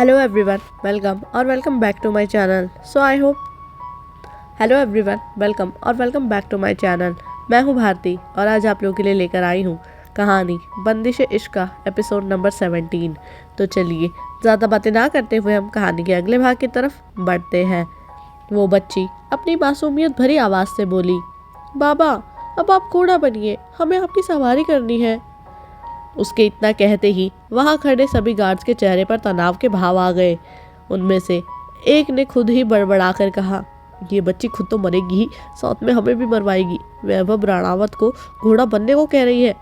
Hello everyone, welcome back to my channel. मैं हूँ भारती और आज आप लोगों के लिए लेकर आई हूँ कहानी बंदिश इश्क का एपिसोड नंबर 17। तो चलिए ज़्यादा बातें ना करते हुए हम कहानी के अगले भाग की तरफ बढ़ते हैं। वो बच्ची अपनी मासूमियत भरी आवाज़ से बोली, बाबा अब आप घोड़ा बनिए, हमें आपकी सवारी करनी है। उसके इतना कहते ही वहां खड़े सभी गार्ड्स के चेहरे पर तनाव के भाव आ गए। उनमें से एक ने खुद ही बड़बड़ाकर कहा, ये बच्ची खुद तो मरेगी ही, साथ में हमें भी मरवाएगी। वैभव राणावत को घोड़ा बनने को कह रही है।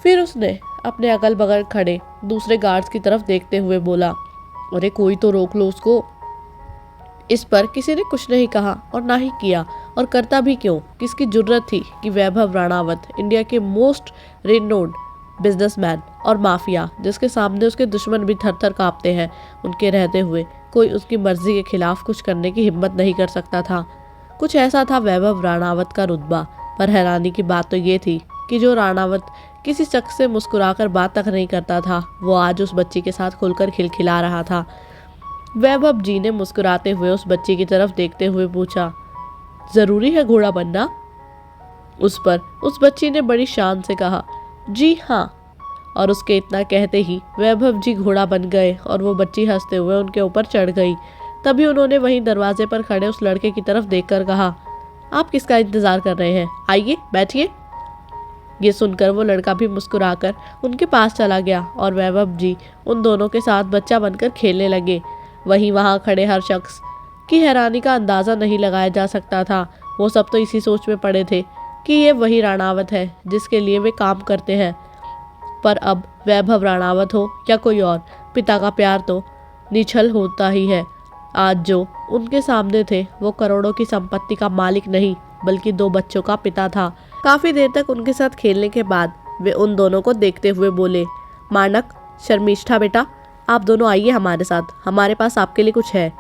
फिर उसने अपने अगल बगल खड़े दूसरे गार्ड्स की तरफ देखते हुए बोला, अरे कोई तो रोक लो उसको। इस पर किसी ने कुछ नहीं कहा और ना ही किया, और करता भी क्यों, किसकी जुर्रत थी कि वैभव राणावत इंडिया के मोस्ट रेनोड बिजनेसमैन और माफिया, जिसके सामने उसके दुश्मन भी थर थर कांपते हैं, उनके रहते हुए कोई उसकी मर्जी के खिलाफ कुछ करने की हिम्मत नहीं कर सकता था। कुछ ऐसा था वैभव राणावत का रुतबा। पर हैरानी की बात तो ये थी कि जो राणावत किसी शख्स से मुस्कुराकर बात तक नहीं करता था, वो आज उस बच्ची के साथ खुलकर खिलखिला रहा था। वैभव जी ने मुस्कुराते हुए उस बच्ची की तरफ देखते हुए पूछा, जरूरी है घोड़ा बनना? उस पर उस बच्ची ने बड़ी शान से कहा, जी हाँ। और उसके इतना कहते ही वैभव जी घोड़ा बन गए और वो बच्ची हंसते हुए उनके ऊपर चढ़ गई। तभी उन्होंने वहीं दरवाजे पर खड़े उस लड़के की तरफ देखकर कहा, आप किसका इंतजार कर रहे हैं, आइए बैठिए। ये सुनकर वो लड़का भी मुस्कुराकर उनके पास चला गया और वैभव जी उन दोनों के साथ बच्चा बनकर खेलने लगे। वहीं वहां खड़े हर शख्स की हैरानी का अंदाज़ा नहीं लगाया जा सकता था। वो सब तो इसी सोच में पड़े थे कि ये वही राणावत है जिसके लिए वे काम करते हैं। पर अब वैभव राणावत हो या कोई और, पिता का प्यार तो निछल होता ही है। आज जो उनके सामने थे वो करोड़ों की संपत्ति का मालिक नहीं, बल्कि दो बच्चों का पिता था। काफ़ी देर तक उनके साथ खेलने के बाद वे उन दोनों को देखते हुए बोले, मानक, शर्मिष्ठा बेटा, आप दोनों आइए हमारे साथ, हमारे पास आपके लिए कुछ है।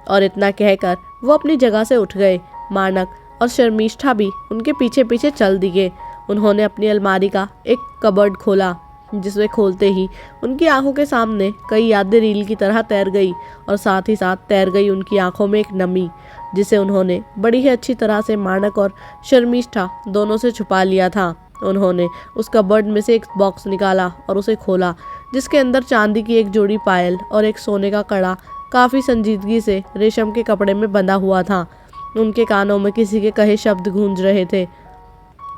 और इतना कहकर वो अपनी जगह से उठ गए। मानक और शर्मिष्ठा भी उनके पीछे पीछे चल दिए। उन्होंने अपनी अलमारी का एक कबर्ड खोला, जिसमें खोलते ही उनकी आंखों के सामने कई यादें रील की तरह तैर गई, और साथ ही साथ तैर गई उनकी आंखों में एक नमी, जिसे उन्होंने बड़ी ही अच्छी तरह से मानक और शर्मिष्ठा दोनों से छुपा लिया था। उन्होंने उस कबर्ड में से एक बॉक्स निकाला और उसे खोला, जिसके अंदर चांदी की एक जोड़ी पायल और एक सोने का कड़ा काफ़ी संजीदगी से रेशम के कपड़े में बंधा हुआ था। उनके कानों में किसी के कहे शब्द गूंज रहे थे,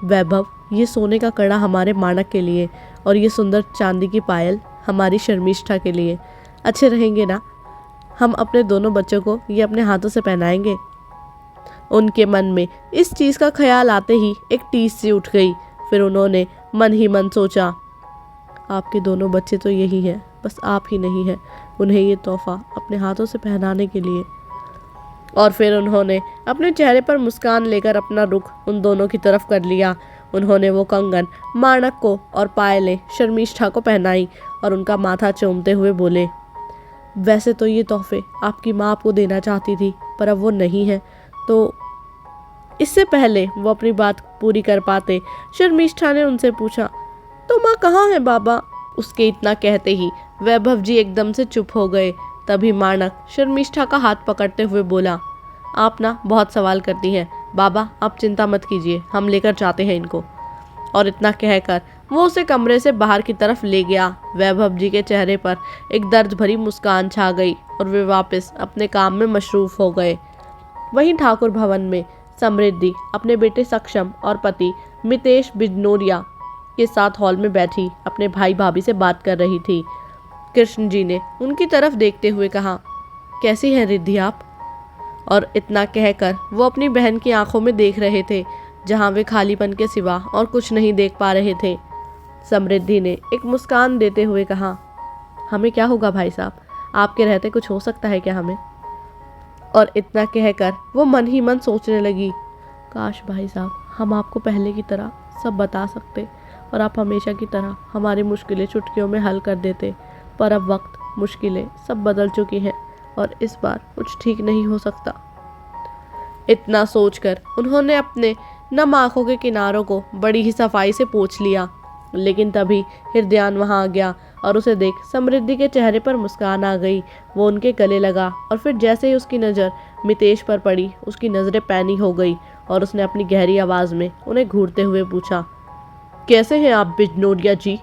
वैभव, ये सोने का कड़ा हमारे मानक के लिए और ये सुंदर चांदी की पायल हमारी शर्मिष्ठा के लिए। अच्छे रहेंगे ना? हम अपने दोनों बच्चों को ये अपने हाथों से पहनाएंगे। उनके मन में इस चीज़ का ख्याल आते ही एक टीस सी उठ गई। फिर उन्होंने मन ही मन सोचा, आपके दोनों बच्चे तो यही हैं, बस आप ही नहीं हैं उन्हें ये तोहफा अपने हाथों से पहनाने के लिए। और फिर उन्होंने अपने चेहरे पर मुस्कान लेकर अपना रुख उन दोनों की तरफ कर लिया। उन्होंने वो कंगन मानक को और पायलें शर्मिष्ठा को पहनाई और उनका माथा चूमते हुए बोले, वैसे तो ये तोहफे आपकी माँ आपको देना चाहती थी, पर अब वो नहीं है। तो इससे पहले वो अपनी बात पूरी कर पाते, शर्मिष्ठा ने उनसे पूछा, तो माँ कहाँ है बाबा? उसके इतना कहते ही वैभव जी एकदम से चुप हो गए। तभी मानक शर्मिष्ठा का हाथ पकड़ते हुए बोला, आप ना बहुत सवाल करती हैं बाबा, आप चिंता मत कीजिए, हम लेकर जाते हैं इनको। और इतना कहकर वो उसे कमरे से बाहर की तरफ ले गया। वैभव जी के चेहरे पर एक दर्द भरी मुस्कान छा गई और वे वापस अपने काम में मशरूफ हो गए। वहीं ठाकुर भवन में समृद्धि अपने बेटे सक्षम और पति मितेश बिजनोरिया के साथ हॉल में बैठी अपने भाई भाभी से बात कर रही थी। कृष्ण जी ने उनकी तरफ देखते हुए कहा, कैसी हैं रिद्धि आप? और इतना कहकर वो अपनी बहन की आंखों में देख रहे थे, जहां वे खालीपन के सिवा और कुछ नहीं देख पा रहे थे। समृद्धि ने एक मुस्कान देते हुए कहा, हमें क्या होगा भाई साहब, आपके रहते कुछ हो सकता है क्या हमें? और इतना कहकर वो मन ही मन सोचने लगी, काश भाई साहब हम आपको पहले की तरह सब बता सकते और आप हमेशा की तरह हमारी मुश्किलें चुटकियों में हल कर देते। पर अब वक्त, मुश्किलें सब बदल चुकी हैं और इस बार कुछ ठीक नहीं हो सकता। इतना सोचकर उन्होंने अपने नम आंखों के किनारों को बड़ी ही सफाई से पोंछ लिया। लेकिन तभी हृदयान वहाँ आ गया और उसे देख समृद्धि के चेहरे पर मुस्कान आ गई। वो उनके गले लगा और फिर जैसे ही उसकी नज़र मितेश पर पड़ी, उसकी नज़रें पैनी हो गई और उसने अपनी गहरी आवाज़ में उन्हें घूरते हुए पूछा, कैसे हैं आप बिजनोरिया जी?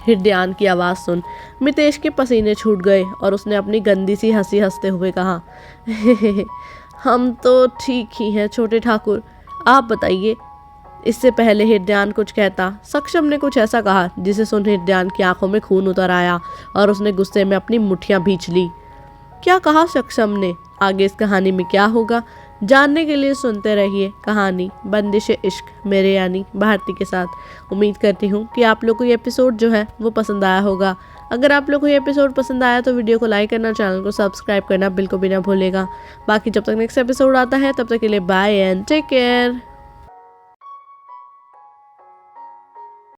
हृदयान की आवाज़ सुन मितेश के पसीने छूट गए और उसने अपनी गंदी सी हंसी हंसते हुए कहा, हम तो ठीक ही हैं छोटे ठाकुर, आप बताइए। इससे पहले हृदयान कुछ कहता, सक्षम ने कुछ ऐसा कहा जिसे सुन हृदयान की आंखों में खून उतर आया और उसने गुस्से में अपनी मुट्ठियां भींच ली। क्या कहा सक्षम ने? आगे इस कहानी में क्या होगा जानने के लिए सुनते रहिए कहानी बंदिश इश्क मेरे यानी भारती के साथ। उम्मीद करती हूँ कि आप लोग को ये एपिसोड जो है वो पसंद आया होगा। अगर आप लोग को ये एपिसोड पसंद आया तो वीडियो को लाइक करना, चैनल को सब्सक्राइब करना बिल्कुल भी ना भूलेगा। बाकी जब तक नेक्स्ट एपिसोड आता है तब तक के लिए बाय एंड टेक केयर।